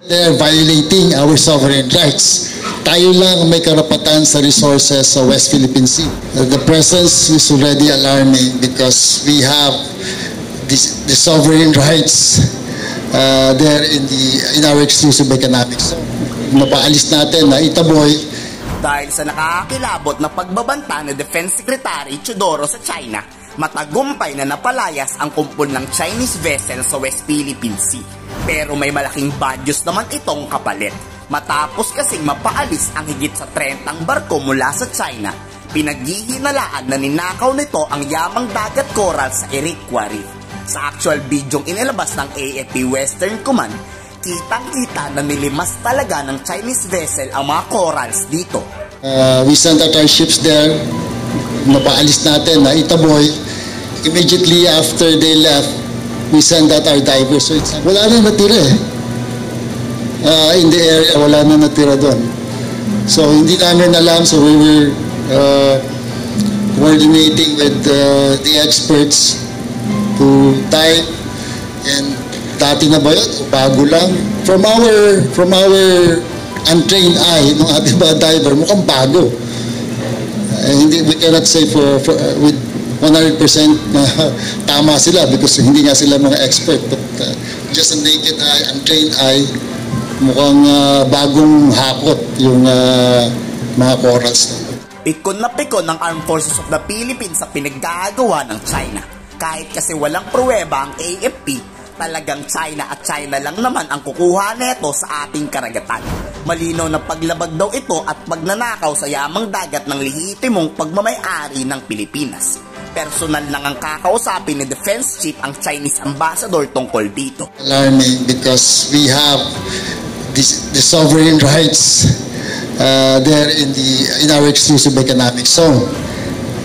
They're violating our sovereign rights. Tayo lang may karapatan sa resources sa West Philippine Sea. The presence is already alarming because we have the sovereign rights there in our exclusive economic zone. Napaalis natin na itaboy. Dahil sa nakakakilabot na pagbabanta ni Defense Secretary Teodoro sa China, matagumpay na napalayas ang kumpol ng Chinese vessel sa West Philippine Sea. Pero may malaking bad news naman itong kapalit. Matapos kasing mapaalis ang higit sa 30 barko mula sa China, pinaghihinalaan na ninakaw nito ang yamang dagat coral sa Iroquois Reef. Sa actual bidyong inilabas ng AFP Western Command, kitang-kita na nilimas talaga ng Chinese vessel ang mga corals dito. We sent out our ships there. Napaalis natin na itaboy. Immediately after they left, we sent out our divers. So wala na natira in the area, wala na natira doon. So hindi namin alam, so we were coordinating with the experts to dive, and dati na ba yun? Bago lang. From our untrained eye, ng ating mga diver, mukhang bago. Hindi, we cannot say with 100% na tama sila because hindi nga sila mga expert. But just a naked eye, untrained eye, mukhang bagong hakot yung mga corals. Pikon na pikon ng Armed Forces of the Philippines sa pinaggagawa ng China. Kahit kasi walang pruweba ang AFP, talagang China at China lang naman ang kukuha neto sa ating karagatan. Malinaw na paglabag daw ito at pagnanakaw sa yamang dagat ng lehitimong pagmamay-ari ng Pilipinas. Personal lang ang kakausapin ni Defense Chief ang Chinese Ambassador tungkol dito. Alarming because we have the sovereign rights there in our exclusive economic zone.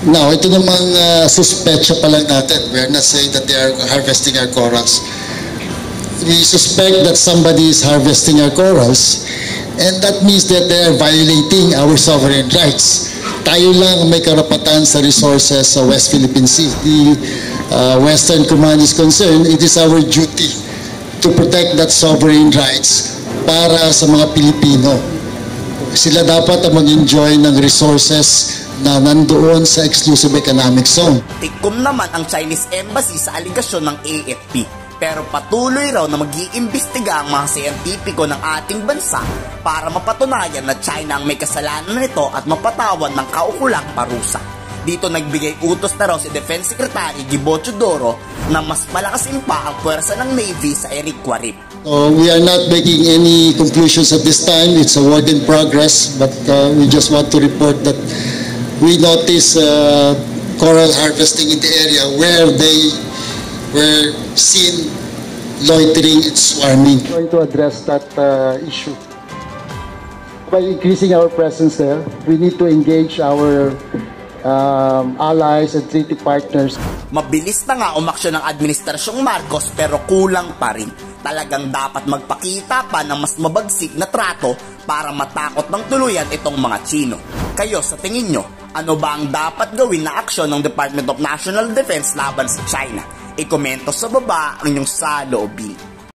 Now, ito namang suspetsya pa lang natin. We are not saying that they are harvesting our corals. We suspect that somebody is harvesting our corals, and that means that they are violating our sovereign rights. Tayo lang may karapatan sa resources sa West Philippine Sea. The Western Command is concerned, it is our duty to protect that sovereign rights para sa mga Pilipino. Sila dapat ang mag-enjoy ng resources na nandoon sa exclusive economic zone. Tikom naman ang Chinese Embassy sa aligasyon ng AFP. Pero patuloy raw na mag-iimbestiga ang mga siyentipiko ng ating bansa para mapatunayan na China ang may kasalanan nito at mapatawan ng kaukulang parusa. Dito nagbigay utos na raw si Defense Secretary Gibo Teodoro na mas palakasin pa ang puwersa ng Navy sa Iroquois Reef. We are not making any conclusions at this time. It's a work in progress, but we just want to report that we noticed coral harvesting in the area where they were seen loitering and swarming. We're going to address that issue. By increasing our presence there, we need to engage our allies and treaty partners. Mabilis na nga umaksyon ng Administrasyong Marcos pero kulang pa rin. Talagang dapat magpakita pa ng mas mabagsik na trato para matakot ng tuluyan itong mga Chino. Kayo sa tingin nyo, ano ba ang dapat gawin na aksyon ng Department of National Defense laban sa China? I-komento sa baba ang inyong saloobin.